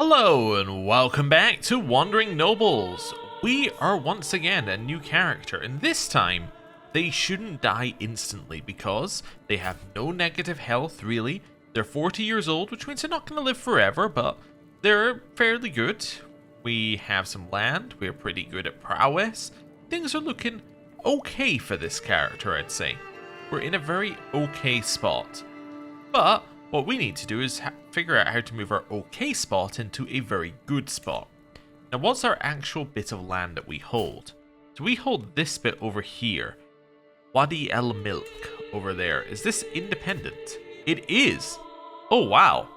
Hello and welcome back to Wandering Nobles. We are once again a new character, and this time they shouldn't die instantly because they have no negative health really. They're 40 years old, which means they're not going to live forever, but they're fairly good. We have some land, we're pretty good at prowess. Things are looking okay for this character, I'd say. We're in a very okay spot. But what we need to do is figure out how to move our okay spot into a very good spot. Now, what's our actual bit of land that we hold? So we hold this bit over here. Wadi El Milk over there. Is this independent? It is. Oh, wow.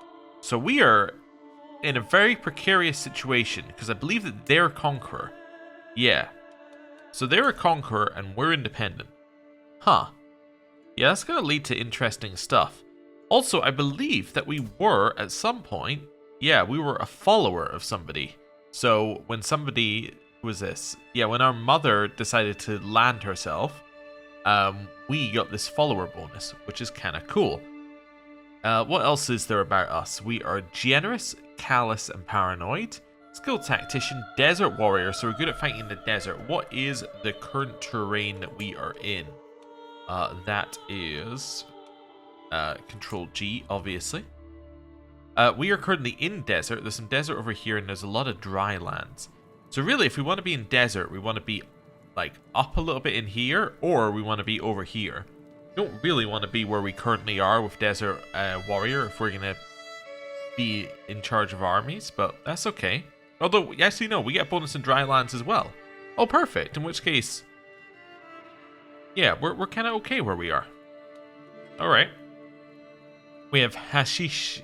So we are in a very precarious situation because I believe that they're conqueror. Yeah. So they're a conqueror and we're independent. Huh. Yeah, that's going to lead to interesting stuff. Also, I believe that we were, at some point, yeah, we were a follower of somebody. So, when somebody, who was this? Yeah, when our mother decided to land herself, we got this follower bonus, which is kind of cool. What else is there about us? We are generous, callous, and paranoid. Skilled tactician, desert warrior, so we're good at fighting in the desert. What is the current terrain that we are in? That is... Control G, obviously. We are currently in desert. There's some desert over here, and there's a lot of dry lands. So really, if we want to be in desert, we want to be like up a little bit in here, or we want to be over here. We don't really want to be where we currently are with Desert Warrior if we're going to be in charge of armies, but that's okay. Although, actually, no, we get bonus in dry lands as well. Oh, perfect. In which case, yeah, we're kind of okay where we are. All right. We have Hashishiya,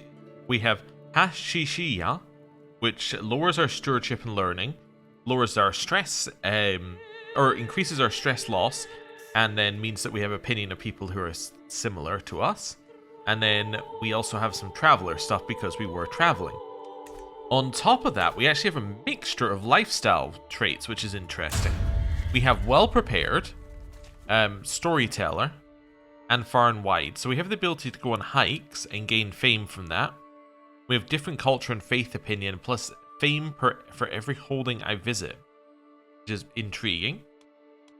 which lowers our stewardship and learning, lowers our stress, or increases our stress loss, and then means that we have opinion of people who are similar to us. And then we also have some traveler stuff because we were traveling. On top of that, we actually have a mixture of lifestyle traits, which is interesting. We have well prepared, storyteller, and far and wide. So we have the ability to go on hikes and gain fame from that. We have different culture and faith opinion, plus fame for every holding I visit, which is intriguing.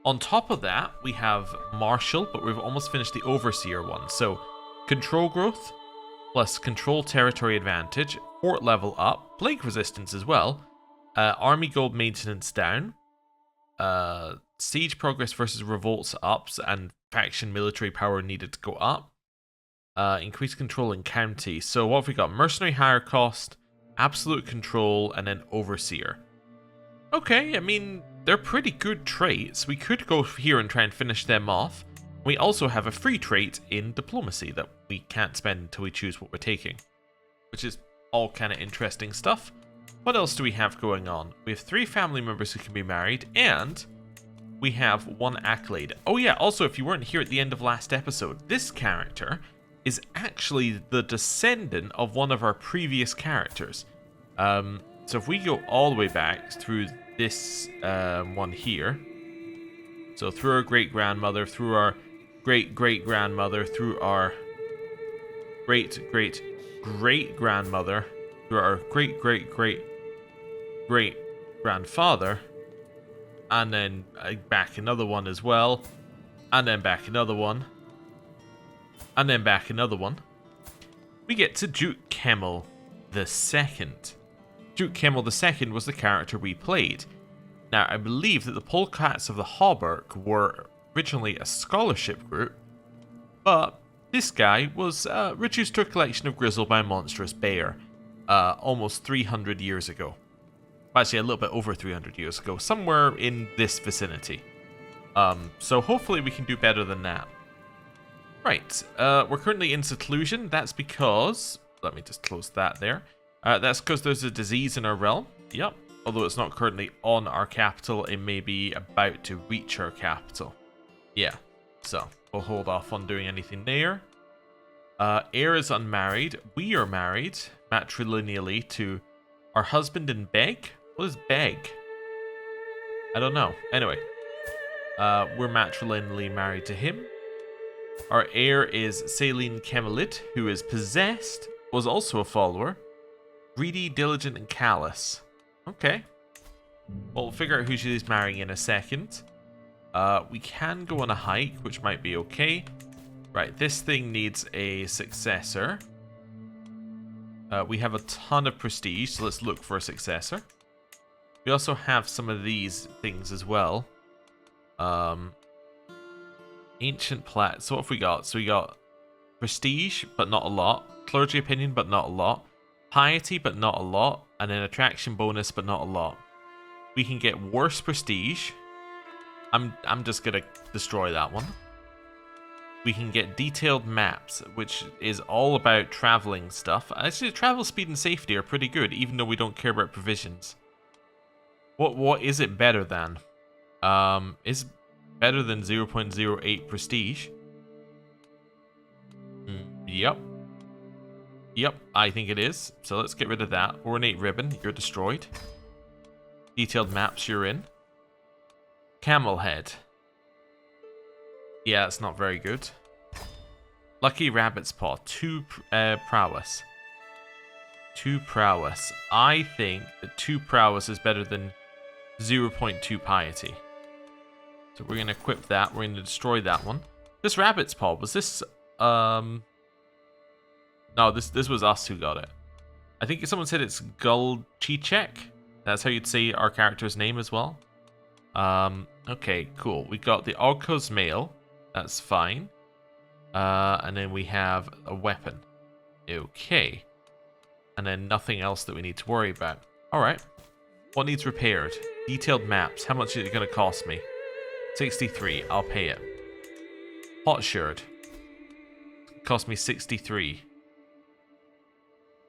On top of that, we have martial, but we've almost finished the overseer one. So control growth, plus control territory advantage, fort level up, plague resistance as well, army gold maintenance down, siege progress versus revolts ups, and faction military power needed to go up. Increased control in county. So what have we got? Mercenary higher cost, absolute control, and then overseer. Okay, I mean, they're pretty good traits. We could go here and try and finish them off. We also have a free trait in diplomacy that we can't spend until we choose what we're taking, which is all kind of interesting stuff. What else do we have going on? We have 3 family members who can be married, and we have 1 accolade. Oh yeah, also if you weren't here at the end of last episode, this character is actually the descendant of one of our previous characters. So if we go all the way back through this one here, so through our great-grandmother, through our great-great-grandmother, through our great-great-great-grandmother, through our great-great-great-great-grandfather, and then back another one as well, and then back another one, and then back another one. We get to Duke Kemal II. Duke Kemal II was the character we played. Now, I believe that the Polecats of the Hauberk were originally a scholarship group, but this guy was reduced to a collection of grizzle by a monstrous bear almost 300 years ago. Actually, a little bit over 300 years ago, somewhere in this vicinity. So hopefully we can do better than that. Right, we're currently in seclusion. That's because... Let me just close that there. That's because there's a disease in our realm. Yep. Although it's not currently on our capital, it may be about to reach our capital. Yeah, so we'll hold off on doing anything there. Heir is unmarried. We are married matrilineally to our husband in Beg. What is Beg? I don't know. Anyway, we're matrilineally married to him. Our heir is Saline Kemalid, who is possessed, was also a follower. Greedy, diligent, and callous. Okay. Well, we'll figure out who she's marrying in a second. We can go on a hike, which might be okay. Right, this thing needs a successor. We have a ton of prestige, so let's look for a successor. We also have some of these things as well. Ancient plat. So what have we got? So we got prestige, but not a lot. Clergy opinion, but not a lot. Piety, but not a lot. And an attraction bonus, but not a lot. We can get worse prestige. I'm just gonna destroy that one. We can get detailed maps, which is all about traveling stuff. Actually, travel speed and safety are pretty good, even though we don't care about provisions. What is it better than? Is better than 0.08 prestige? Yep. Yep, I think it is. So let's get rid of that. Ornate ribbon, you're destroyed. Detailed maps, you're in. Camel head. Yeah, it's not very good. Lucky rabbit's paw. 2 prowess. 2 prowess. I think that 2 prowess is better than 0.2 piety. So we're going to equip that. We're going to destroy that one. This rabbit's paw, was this... No, this was us who got it. I think someone said it's Gulchichek. That's how you'd say our character's name as well. Okay, cool. We got the Ogko's mail. That's fine. And then we have a weapon. Okay. And then nothing else that we need to worry about. Alright. What needs repaired? Detailed maps. How much is it going to cost me? 63. I'll pay it. Potsherd. Cost me 63.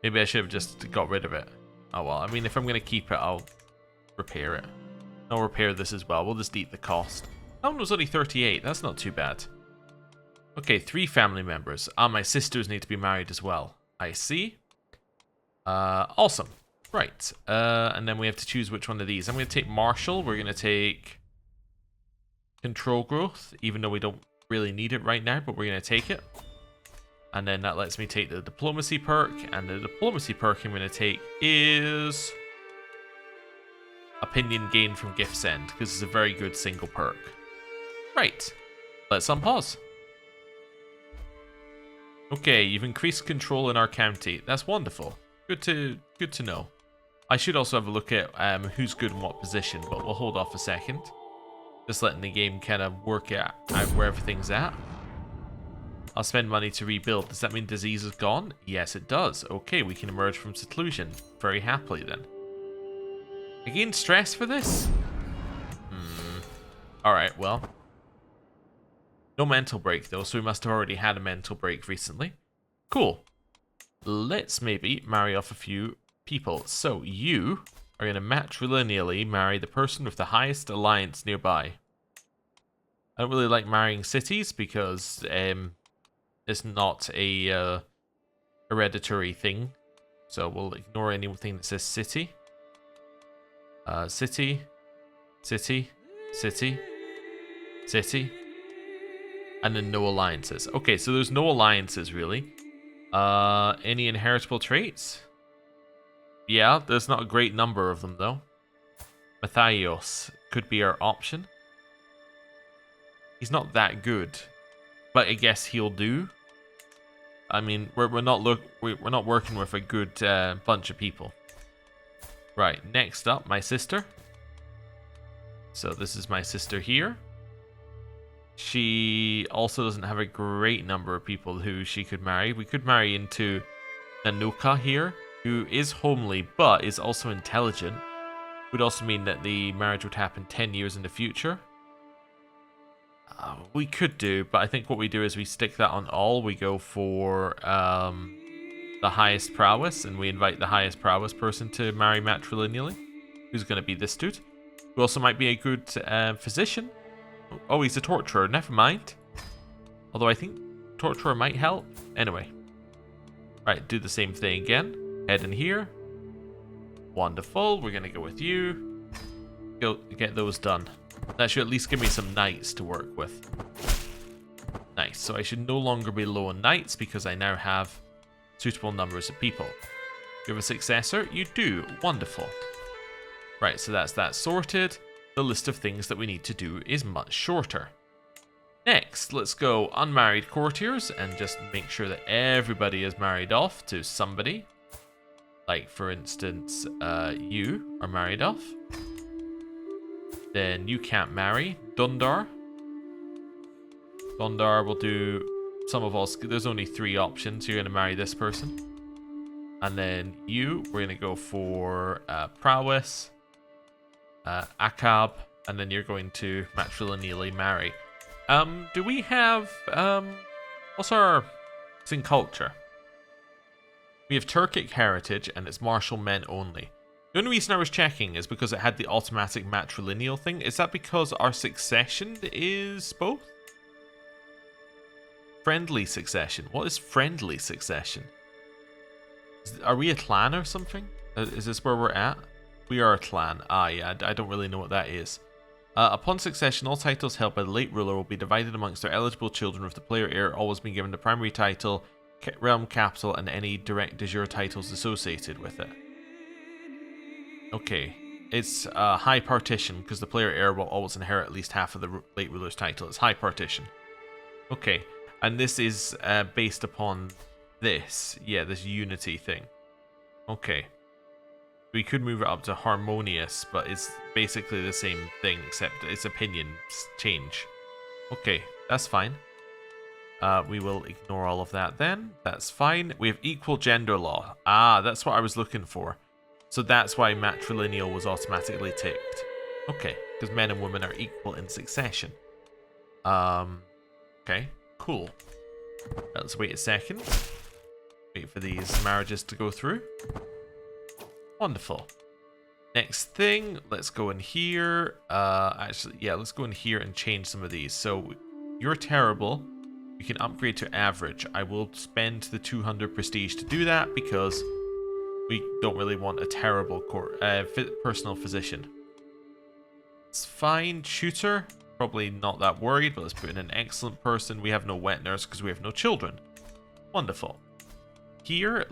Maybe I should have just got rid of it. Oh well, I mean, if I'm going to keep it, I'll repair it. I'll repair this as well. We'll just eat the cost. That one was only 38. That's not too bad. Okay, 3 family members. My sisters need to be married as well. I see. Awesome. Right. And then we have to choose which one of these. I'm going to take Marshall. We're going to take Control Growth, even though we don't really need it right now, but we're going to take it. And then that lets me take the Diplomacy perk. And the Diplomacy perk I'm going to take is... Opinion gain from Gift Send, because it's a very good single perk. Right. Let's unpause. Okay, you've increased control in our county. That's wonderful. Good to know. I should also have a look at who's good in what position, but we'll hold off a second. Just letting the game kind of work out where everything's at. I'll spend money to rebuild. Does that mean disease is gone? Yes, it does. Okay, we can emerge from seclusion. Very happily then. I gained stress for this? Alright, well. No mental break though, so we must have already had a mental break recently. Cool. Let's maybe marry off a few people. So you are going to matrilineally marry the person with the highest alliance nearby. I don't really like marrying cities because it's not a hereditary thing. So we'll ignore anything that says city. City, city, city, city, and then no alliances. Okay, so there's no alliances really. Any inheritable traits? Yeah, there's not a great number of them though. Matthios could be our option. He's not that good, but I guess he'll do. I mean, we're not working with a good bunch of people. Right, next up, my sister. So this is my sister here. She also doesn't have a great number of people who she could marry. We could marry into Nanuka here, who is homely, but is also intelligent. Would also mean that the marriage would happen 10 years in the future. We could do, but I think what we do is we stick that on all. We go for the highest prowess, and we invite the highest prowess person to marry matrilineally, who's going to be this dude, who also might be a good physician. Oh, he's a torturer. Never mind. Although I think torturer might help. Anyway. Right, do the same thing again. Head in here. Wonderful. We're going to go with you. Go get those done. That should at least give me some knights to work with. Nice. So I should no longer be low on knights because I now have suitable numbers of people. You have a successor? You do. Wonderful. Right, so that's that sorted. The list of things that we need to do is much shorter. Next, let's go unmarried courtiers and just make sure that everybody is married off to somebody. Like, for instance, you are married off. Then you can't marry. Dundar. Dundar will do some of us. There's only 3 options. You're going to marry this person. And then you, we're going to go for prowess. Akab. And then you're going to matrilineally marry. Do we have, what's our, it's in culture. We have Turkic heritage and it's martial men only. The only reason I was checking is because it had the automatic matrilineal thing. Is that because our succession is both? Friendly succession. What is friendly succession? Are we a clan or something? Is this where we're at? We are a clan. Ah, yeah, I don't really know what that is. Upon succession, all titles held by the late ruler will be divided amongst their eligible children, with the player heir always being given the primary title, realm capital, and any direct de jure titles associated with it. Okay, it's high partition, because the player heir will always inherit at least half of the late ruler's title. It's high partition. Okay, and this is based upon this. Yeah, this unity thing. Okay. We could move it up to harmonious, but it's basically the same thing, except its opinions change. Okay, that's fine. We will ignore all of that then. That's fine. We have equal gender law. Ah, that's what I was looking for. So that's why matrilineal was automatically ticked. Okay, because men and women are equal in succession. Okay, cool. Let's wait a second. Wait for these marriages to go through. Wonderful. Next thing, let's go in here. Actually, yeah, let's go in here and change some of these. So, you're terrible. You can upgrade to average. I will spend the 200 prestige to do that because we don't really want a terrible personal physician. It's fine. Shooter, probably not that worried, but let's put in an excellent person. We have no wet nurse because we have no children. Wonderful. Here,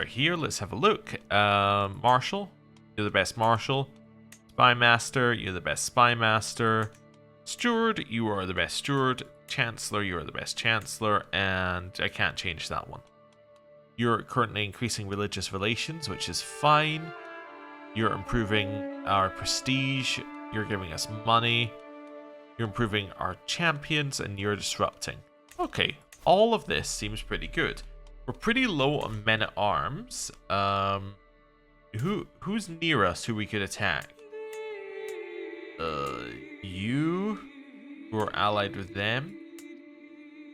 here, let's have a look. Marshal, you're the best Marshal. Spy Master, you're the best Spy Master. Steward, you are the best Steward. Chancellor, you are the best Chancellor. And I can't change that one. You're currently increasing religious relations, which is fine. You're improving our prestige. You're giving us money. You're improving our champions, and you're disrupting. Okay, all of this seems pretty good. We're pretty low on men-at-arms. Who's near us who we could attack? You, who are allied with them.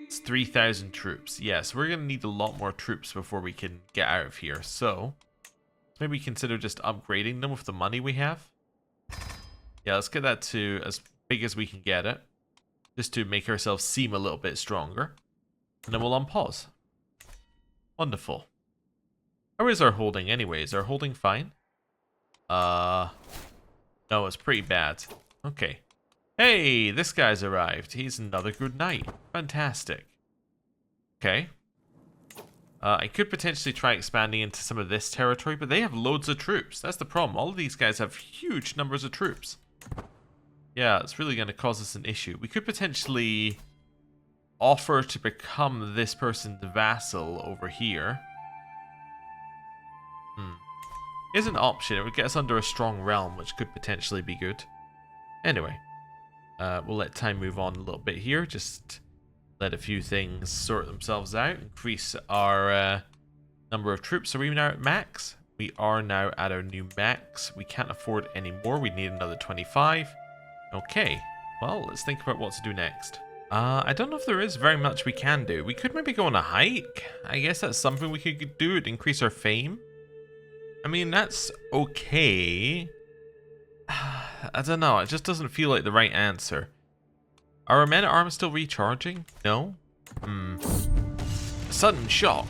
It's 3,000 troops. Yes, we're going to need a lot more troops before we can get out of here. So, maybe consider just upgrading them with the money we have. Yeah, let's get that to as big as we can get it. Just to make ourselves seem a little bit stronger. And then we'll unpause. Wonderful. How is our holding anyway? Is our holding fine? No, it's pretty bad. Okay. Hey, this guy's arrived. He's another good knight. Fantastic. Okay. I could potentially try expanding into some of this territory, but they have loads of troops. That's the problem. All of these guys have huge numbers of troops. Yeah, it's really going to cause us an issue. We could potentially offer to become this person's vassal over here. Is an option. It would get us under a strong realm, which could potentially be good. Anyway, we'll let time move on a little bit here. Just let a few things sort themselves out. Increase our number of troops. Are we now at max? We are now at our new max. We can't afford any more. We need another 25. Okay, well, let's think about what to do next. I don't know if there is very much we can do. We could maybe go on a hike. I guess that's something we could do to increase our fame. I mean, that's okay. I don't know. It just doesn't feel like the right answer. Are our men-at-arms still recharging? No? Sudden shock.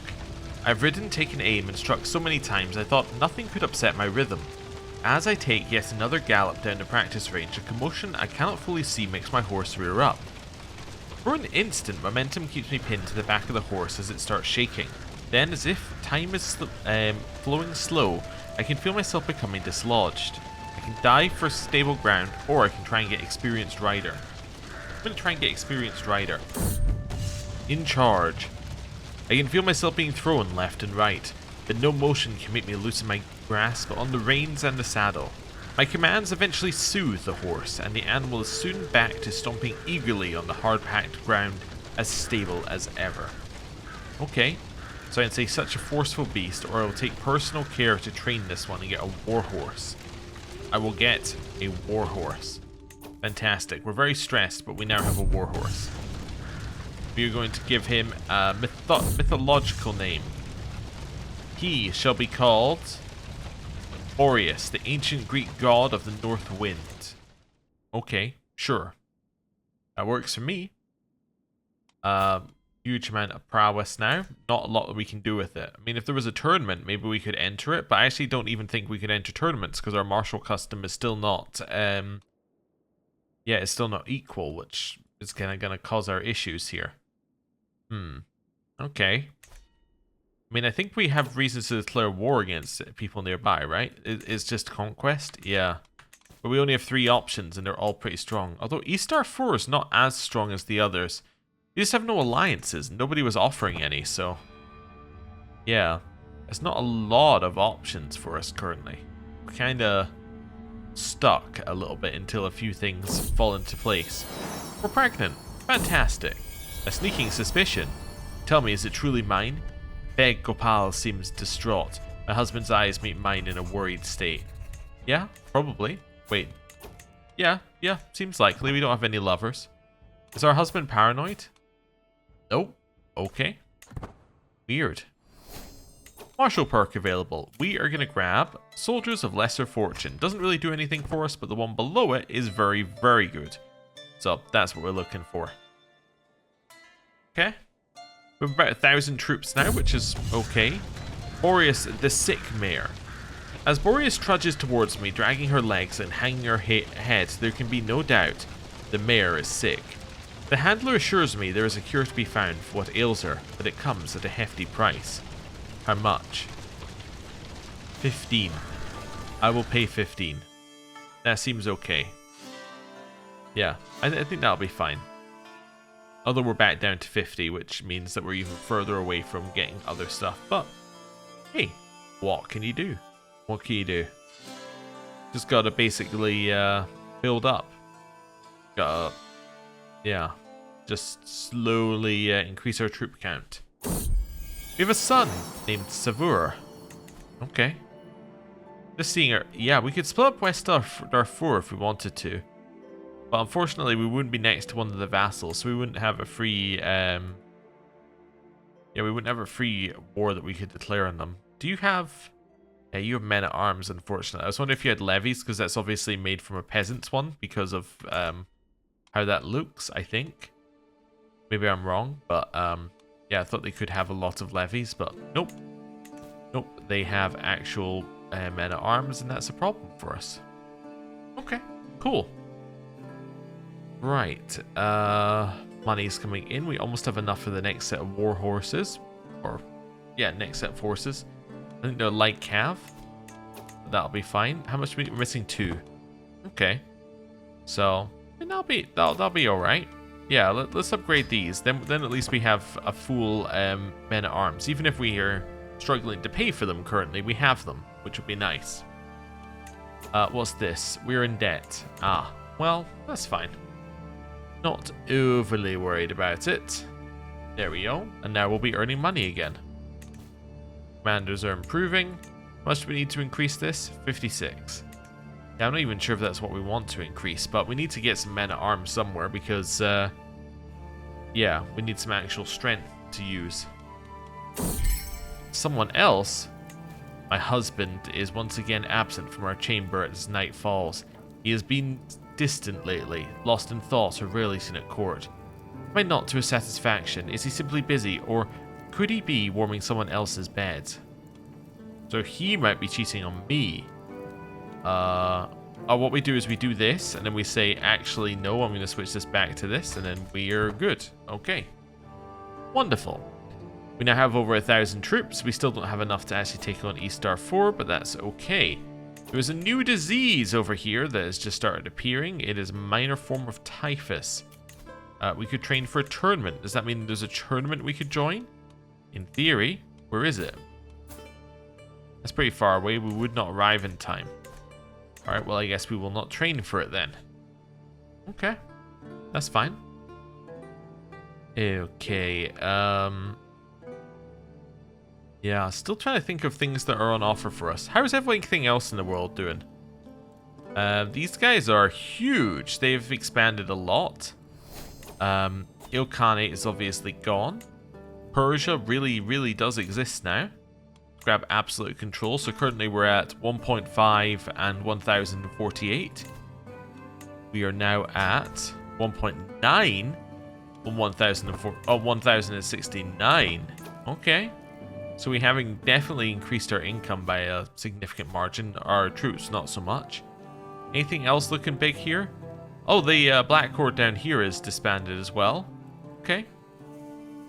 I've ridden, taken aim, and struck so many times I thought nothing could upset my rhythm. As I take yet another gallop down the practice range, a commotion I cannot fully see makes my horse rear up. For an instant, momentum keeps me pinned to the back of the horse as it starts shaking. Then, as if time is flowing slow, I can feel myself becoming dislodged. I can dive for stable ground, or I can try and get Experienced Rider. I'm going to try and get Experienced Rider. In charge. I can feel myself being thrown left and right, but no motion can make me loosen my grasp on the reins and the saddle. My commands eventually soothe the horse, and the animal is soon back to stomping eagerly on the hard-packed ground, as stable as ever. Okay, so I can say such a forceful beast, or I will take personal care to train this one and get a Warhorse. I will get a Warhorse. Fantastic. We're very stressed, but we now have a Warhorse. We are going to give him a mythological name. He shall be called Boreas, the ancient Greek god of the north wind. Okay, sure. That works for me. Huge amount of prowess now. Not a lot that we can do with it. I mean, if there was a tournament, maybe we could enter it, but I actually don't even think we could enter tournaments because our martial custom is still not, it's still not equal, which is kind of going to cause our issues here. Okay. I mean, I think we have reasons to declare war against people nearby, right? It's just conquest? Yeah. But we only have 3 options, and they're all pretty strong. Although Eastar 4 is not as strong as the others. We just have no alliances. Nobody was offering any, so... yeah. There's not a lot of options for us currently. We're kind of stuck a little bit until a few things fall into place. We're pregnant. Fantastic. A sneaking suspicion. Tell me, is it truly mine? Beg Gopal seems distraught. My husband's eyes meet mine in a worried state. Yeah, probably. Wait. Yeah, seems likely. We don't have any lovers. Is our husband paranoid? Nope. Okay. Weird. Martial perk available. We are going to grab Soldiers of Lesser Fortune. Doesn't really do anything for us, but the one below it is very, very good. So that's what we're looking for. Okay. We have about 1,000 troops now, which is okay. Boreas, the sick mare. As Boreas trudges towards me, dragging her legs and hanging her head, there can be no doubt the mare is sick. The handler assures me there is a cure to be found for what ails her, but it comes at a hefty price. How much? 15. I will pay 15. That seems okay. Yeah, I think that'll be fine. Although we're back down to 50, which means that we're even further away from getting other stuff. But, hey, what can you do? What can you do? Just gotta basically build up. Gotta, yeah, just slowly increase our troop count. We have a son named Savur. Okay. Just seeing her. Yeah, we could split up West Darfur if we wanted to. But unfortunately, we wouldn't be next to one of the vassals, so we wouldn't have a free, we wouldn't have a free war that we could declare on them. Do you have... yeah, you have men-at-arms, unfortunately. I was wondering if you had levies, because that's obviously made from a peasant's one, because of how that looks, I think. Maybe I'm wrong, but, yeah, I thought they could have a lot of levies, but nope. Nope, they have actual men-at-arms, and that's a problem for us. Okay, cool. Right, money's coming in. We almost have enough for the next set of war horses. Or, yeah, next set of horses. I think they're light cav. That'll be fine. How much we're missing? 2. Okay. So, that'll be alright. Yeah, let's upgrade these. Then at least we have a full men-at-arms. Even if we are struggling to pay for them currently, we have them, which would be nice. What's this? We're in debt. Ah, well, that's fine. Not overly worried about it. There we go. And now we'll be earning money again. Commanders are improving. How much do we need to increase this? 56. Yeah, I'm not even sure if that's what we want to increase, but we need to get some men-at-arms somewhere because, yeah, we need some actual strength to use. Someone else? My husband is once again absent from our chamber as night falls. He has been distant lately, lost in thought or rarely seen at court. Am I not to his satisfaction? Is he simply busy, or could he be warming someone else's bed? So he might be cheating on me. What we do is we do this, and then we say, actually, no, I'm going to switch this back to this, and then we are good. Okay. Wonderful. We now have over 1,000 troops. We still don't have enough to actually take on East Darfur, but that's okay. There's a new disease over here that has just started appearing. It is a minor form of typhus. We could train for a tournament. Does that mean there's a tournament we could join? In theory. Where is it? That's pretty far away. We would not arrive in time. Alright, well, I guess we will not train for it then. Okay. That's fine. Okay, yeah, still trying to think of things that are on offer for us. How is everything else in the world doing? These guys are huge. They've expanded a lot. Ilkhanate is obviously gone. Persia really does exist now. Grab absolute control. So currently we're at 1.5 and 1048. We are now at 1.9 on 1069. Okay. So we having definitely increased our income by a significant margin. Our troops, not so much. Anything else looking big here? Oh, the Black Horde down here is disbanded as well. Okay.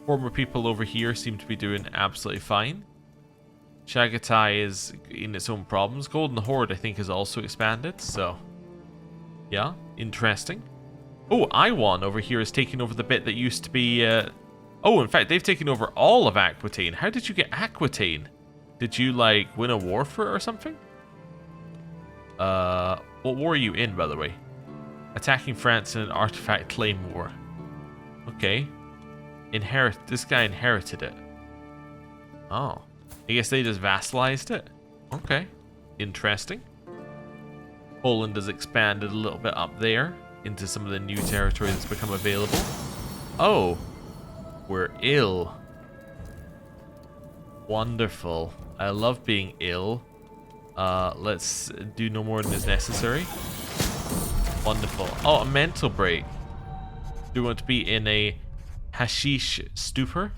Former people over here seem to be doing absolutely fine. Chagatai is in its own problems. Golden Horde, I think, is also expanded. So, yeah, interesting. Oh, Iwan over here is taking over the bit that used to be... Oh, in fact, they've taken over all of Aquitaine. How did you get Aquitaine? Did you, like, win a war for it or something? What war are you in, by the way? Attacking France in an artifact claim war. Okay. This guy inherited it. Oh. I guess they just vassalized it. Okay. Interesting. Poland has expanded a little bit up there into some of the new territory that's become available. Oh. We're ill. Wonderful. I love being ill. Let's do no more than is necessary. Wonderful. Oh, a mental break. Do you want to be in a hashish stupor?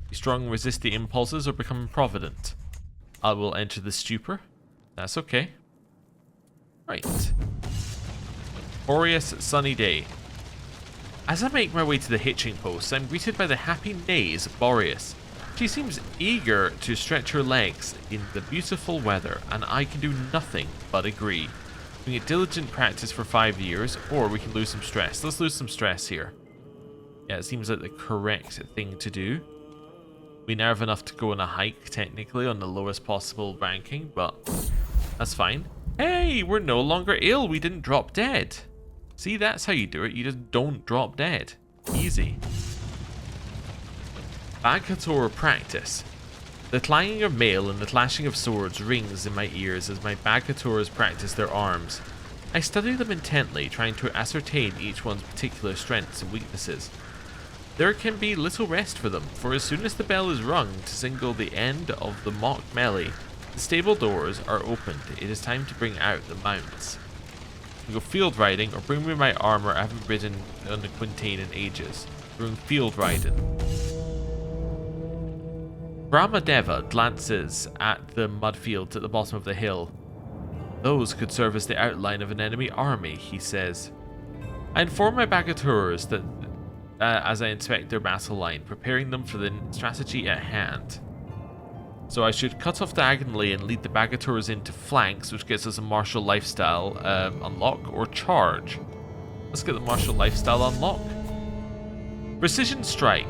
Be strong, resist the impulses, or become improvident? I will enter the stupor. That's okay. Right. Glorious sunny day. As I make my way to the hitching post, I'm greeted by the happy neighs of Boreas. She seems eager to stretch her legs in the beautiful weather, and I can do nothing but agree. We can get diligent practice for 5 years, or we can lose some stress. Let's lose some stress here. Yeah, it seems like the correct thing to do. We now have enough to go on a hike, technically, on the lowest possible ranking, but that's fine. Hey, we're no longer ill. We didn't drop dead. See, that's how you do it. You just don't drop dead. Easy. Bagator practice. The clanging of mail and the clashing of swords rings in my ears as my Bagators practice their arms. I study them intently, trying to ascertain each one's particular strengths and weaknesses. There can be little rest for them, for as soon as the bell is rung to signal the end of the mock melee, the stable doors are opened. It is time to bring out the mounts. We go field riding, or bring me my armor. I haven't ridden on the Quintain in ages. We're field riding. Brahmadeva glances at the mud fields at the bottom of the hill. Those could serve as the outline of an enemy army, he says. I inform my Bagators that as I inspect their battle line, preparing them for the strategy at hand. So I should cut off diagonally and lead the Bagators into flanks, which gets us a martial lifestyle unlock, or charge. Let's get the martial lifestyle unlock. Precision strike.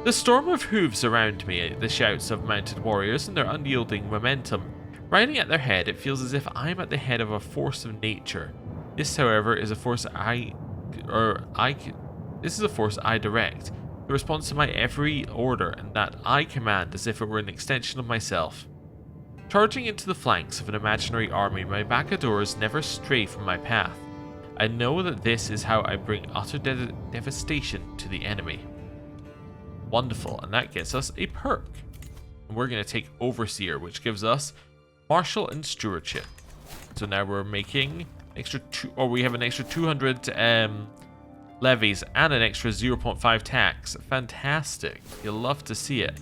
The storm of hooves around me, the shouts of mounted warriors and their unyielding momentum. Riding at their head, it feels as if I'm at the head of a force of nature. This, however, is a force This is a force I direct. It responds to my every order, and that I command as if it were an extension of myself. Charging into the flanks of an imaginary army, my Bagadors never stray from my path. I know that this is how I bring utter devastation to the enemy. Wonderful, and that gets us a perk. And we're going to take Overseer, which gives us Martial and Stewardship. So now we're making we have an extra 200 levies and an extra 0.5 tax. Fantastic. You'll love to see it.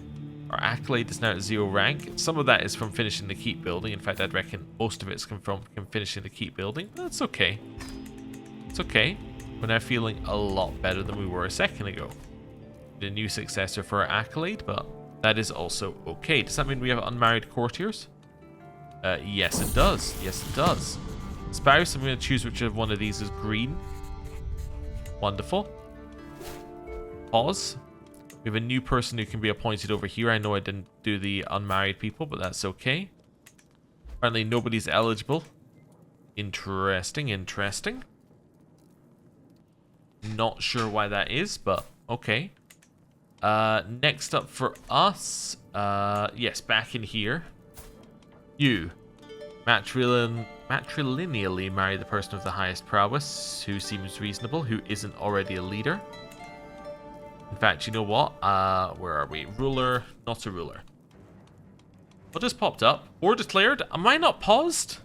Our accolade is now at 0 rank. Some of that is from finishing the keep building. In fact, I'd reckon most of it's from finishing the keep building. But that's okay. It's okay. We're now feeling a lot better than we were a second ago. The new successor for our accolade, but that is also okay. Does that mean we have unmarried courtiers? Yes, it does. Yes, it does. Spouse, I'm going to choose which one of these is green. Wonderful. Pause. We have a new person who can be appointed over here. I know I didn't do the unmarried people, but that's okay. Apparently nobody's eligible. Interesting, interesting. Not sure why that is, but okay. Next up for us, yes, back in here. You, matrilineally marry the person of the highest prowess, who seems reasonable, who isn't already a leader. In fact, you know what? Where are we? Ruler, not a ruler. What just popped up? War declared? Am I not paused?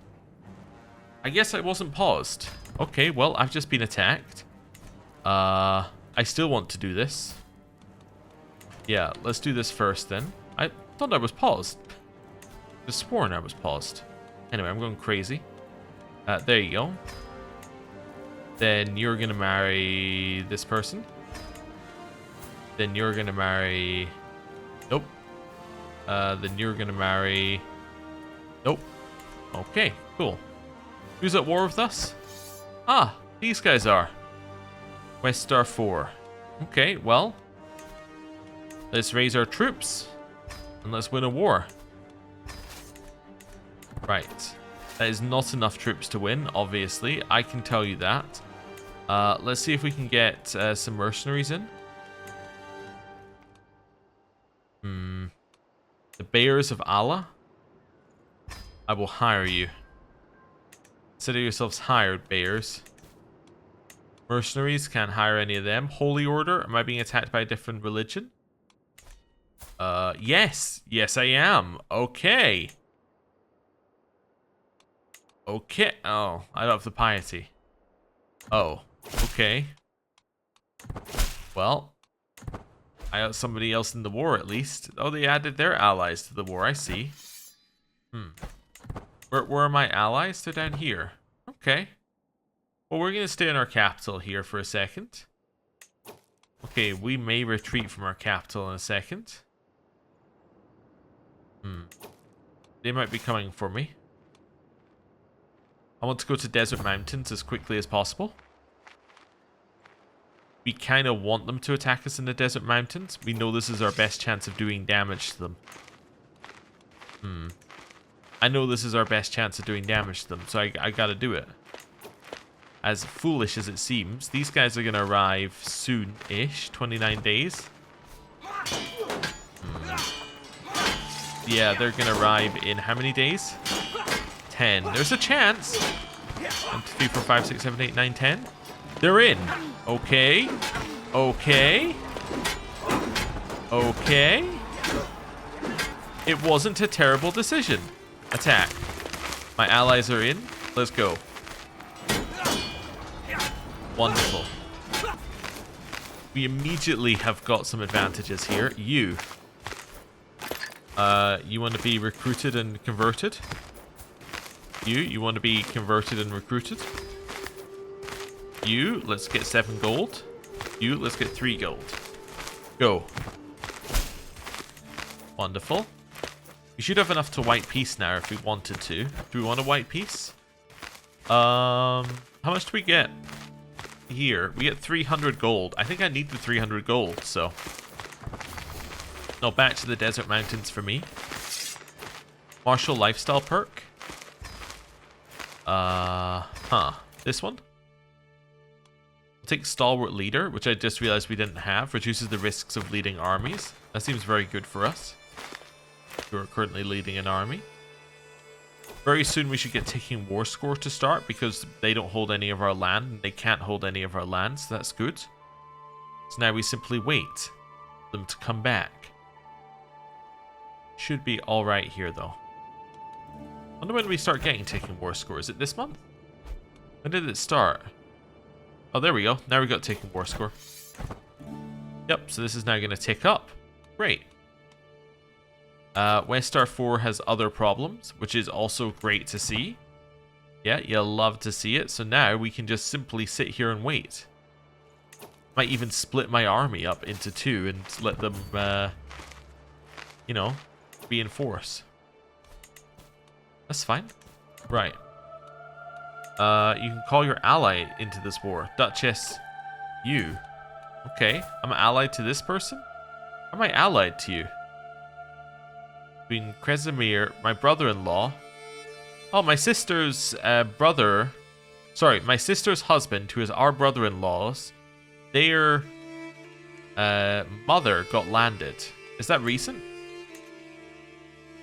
I guess I wasn't paused. Okay, well, I've just been attacked. I still want to do this. Yeah, let's do this first then. I thought I was paused. I sworn I was paused. Anyway, I'm going crazy. There you go. Then you're gonna marry this person. Then you're gonna marry... Nope. Then you're gonna marry... Nope. Okay, cool. Who's at war with us? Ah, these guys are. West Star 4. Okay, well... Let's raise our troops. And let's win a war. Right. That is not enough troops to win, obviously. I can tell you that. Let's see if we can get some mercenaries in. The Bears of Allah. I will hire you. Consider yourselves hired, Bears. Mercenaries, can't hire any of them. Holy Order, am I being attacked by a different religion? Yes. Yes, I am. Okay. Okay. Oh, I don't have the piety. Oh, okay. Well, I got somebody else in the war at least. Oh, they added their allies to the war. I see. Where are my allies? They're down here. Okay. Well, we're going to stay in our capital here for a second. Okay, we may retreat from our capital in a second. They might be coming for me. I want to go to Desert Mountains as quickly as possible. We kind of want them to attack us in the Desert Mountains. We know this is our best chance of doing damage to them. I know this is our best chance of doing damage to them, so I gotta do it. As foolish as it seems, these guys are gonna arrive soon-ish, 29 days. Yeah, they're gonna arrive in how many days? 10. There's a chance. 1, 2, 3, 4, 5, 6, 7, 8, 9, 10. They're in. Okay. Okay. Okay. It wasn't a terrible decision. Attack. My allies are in. Let's go. Wonderful. We immediately have got some advantages here. You want to be recruited and converted? You want to be converted and recruited? You, let's get 7 gold. You, let's get 3 gold. Go. Wonderful. We should have enough to white peace now if we wanted to. Do we want a white peace? How much do we get? Here, we get 300 gold. I think I need the 300 gold, so... No, back to the Desert Mountains for me. Martial Lifestyle perk. This one? I'll take Stalwart Leader, which I just realized we didn't have. Reduces the risks of leading armies. That seems very good for us. Who are currently leading an army. Very soon we should get taking war score to start because they don't hold any of our land and they can't hold any of our land, so that's good. So now we simply wait for them to come back. Should be alright here though. I wonder when we start getting taking war score. Is it this month? When did it start? Oh, there we go. Now we got taking war score. Yep, so this is now going to tick up. Great. West Star 4 has other problems, which is also great to see. Yeah, you'll love to see it. So now we can just simply sit here and wait. Might even split my army up into two and let them, you know, reinforce. That's fine. Right. You can call your ally into this war. Duchess, you. Okay, I'm allied to this person? Or am I allied to you? Queen Kresimir, my brother-in-law. Oh, my sister's brother. Sorry, my sister's husband, who is our brother-in-law's. Their mother got landed. Is that recent?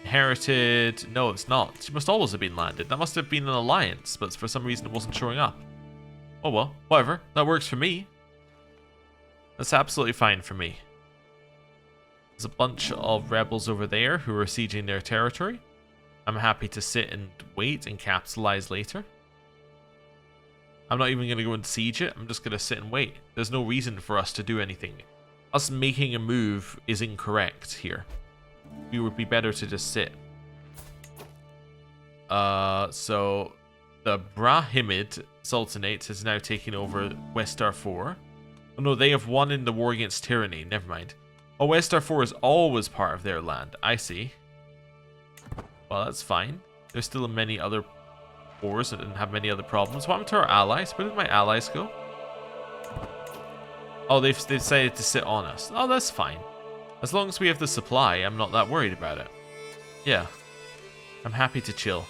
Inherited. No, it's not. She must always have been landed. That must have been an alliance, but for some reason it wasn't showing up. Oh well, whatever. That works for me. That's absolutely fine for me. There's a bunch of rebels over there who are sieging their territory. I'm happy to sit and wait and capitalize later. I'm not even going to go and siege it. I'm just going to sit and wait. There's no reason for us to do anything. Us making a move is incorrect here. We would be better to just sit. So the Brahimid Sultanate has now taken over West Darfur. Oh no, they have won in the war against tyranny. Never mind. Oh, West Darfur is always part of their land. I see. Well, that's fine. There's still many other wars and have many other problems. What happened to our allies? Where did my allies go? Oh, they've decided to sit on us. Oh, that's fine. As long as we have the supply, I'm not that worried about it. Yeah. I'm happy to chill.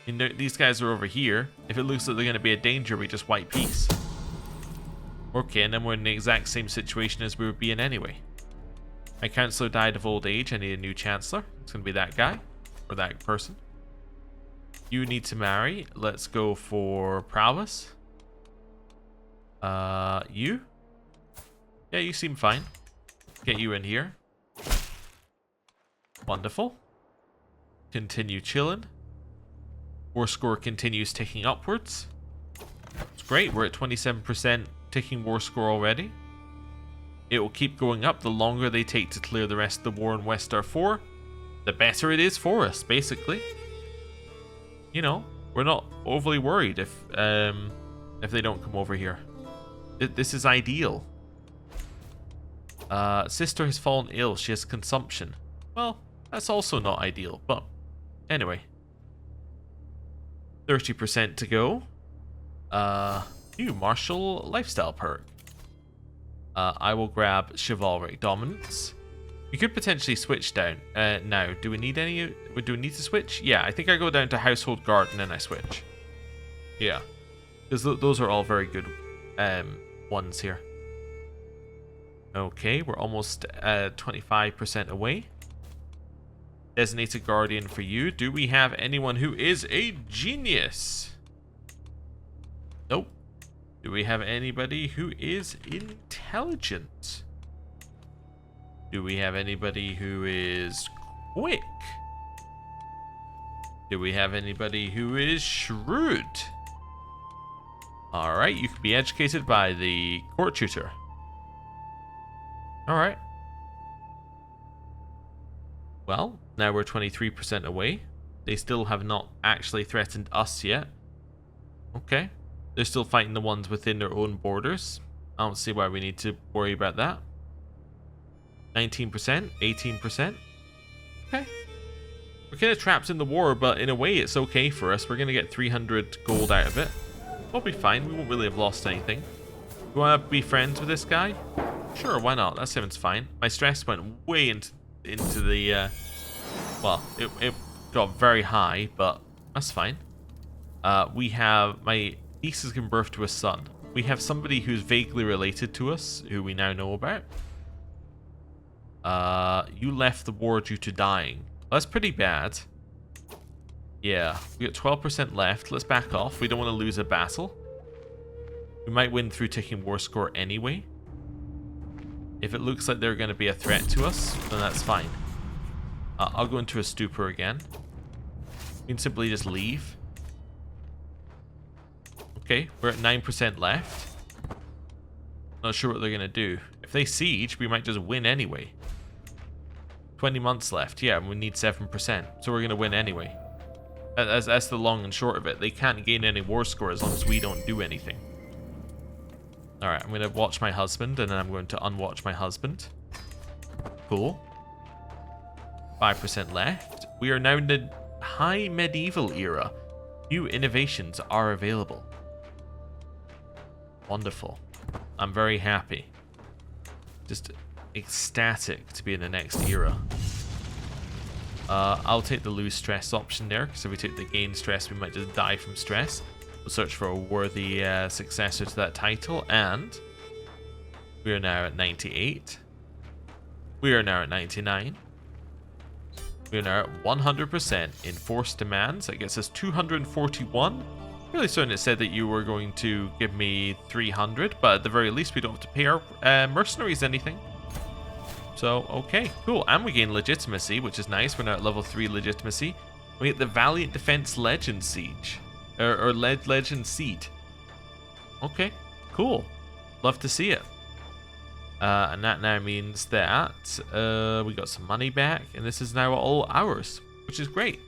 You know, these guys are over here. If it looks like they're going to be a danger, we just wipe peace. Okay, and then we're in the exact same situation as we would be in anyway. My counselor died of old age. I need a new chancellor. It's going to be that guy. Or that person. You need to marry. Let's go for prowess. You? Yeah, you seem fine. Get you in here. Wonderful. Continue chilling. War score continues ticking upwards. It's great. We're at 27% ticking war score already. It will keep going up the longer they take to clear the rest of the war in West Darfur. The better it is for us, basically. You know, we're not overly worried if they don't come over here. This is ideal. Sister has fallen ill. She has consumption. Well, that's also not ideal, but anyway. 30% to go. New martial lifestyle perk. I will grab chivalric dominance. We could potentially switch down now. Do we need any? Do we need to switch? Yeah, I think I go down to household guard and then I switch. Yeah, because those are all very good ones here. Okay, we're almost 25% away. Designated guardian for you. Do we have anyone who is a genius? Nope. Do we have anybody who is intelligent? Do we have anybody who is quick? Do we have anybody who is shrewd? Alright, you can be educated by the court tutor. Alright. Well, now we're 23% away. They still have not actually threatened us yet. Okay. They're still fighting the ones within their own borders. I don't see why we need to worry about that. 19%, 18%. Okay. We're kind of trapped in the war, but in a way it's okay for us. We're going to get 300 gold out of it. We'll be fine. We won't really have lost anything. You want to be friends with this guy? Sure, why not? That sounds fine. My stress went way into the... well, it got very high, but that's fine. We have... My niece has given birth to a son. We have somebody who's vaguely related to us, who we now know about. You left the war due to dying. That's pretty bad. Yeah, we got 12% left. Let's back off. We don't want to lose a battle. We might win through taking war score anyway. If it looks like they're going to be a threat to us, then that's fine. I'll go into a stupor again. We can simply just leave. Okay, we're at 9% left. Not sure what they're going to do. If they siege, we might just win anyway. 20 months left. Yeah, we need 7%. So we're going to win anyway. That's the long and short of it. They can't gain any war score as long as we don't do anything. Alright, I'm going to watch my husband, and then I'm going to unwatch my husband. Cool. 5% left. We are now in the high medieval era. New innovations are available. Wonderful. I'm very happy. Just ecstatic to be in the next era. I'll take the lose stress option there, because if we take the gain stress, we might just die from stress. We'll search for a worthy successor to that title, and we are now at 98. We are now at 99. We are now at 100% enforced demands. That gets us 241. Really certain it said that you were going to give me 300, but at the very least we don't have to pay our mercenaries anything. So, okay, cool. And we gain legitimacy, which is nice. We're now at level 3 legitimacy. We get the Valiant Defense Legend Siege. Or Legend Seed. Okay, cool. Love to see it. And that now means that we got some money back, and this is now all ours, which is great.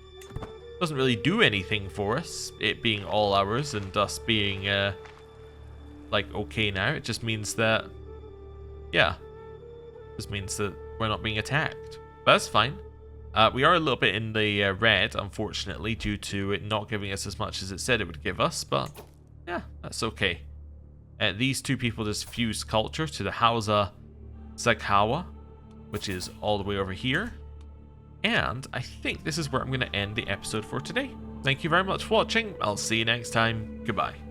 Doesn't really do anything for us, it being all ours and us being like okay now. It just means that, yeah, just means that we're not being attacked. But that's fine. We are a little bit in the red, unfortunately, due to it not giving us as much as it said it would give us, but yeah, that's okay. These two people just fused culture to the Hausa Zakawa, which is all the way over here. And I think this is where I'm going to end the episode for today. Thank you very much for watching. I'll see you next time. Goodbye.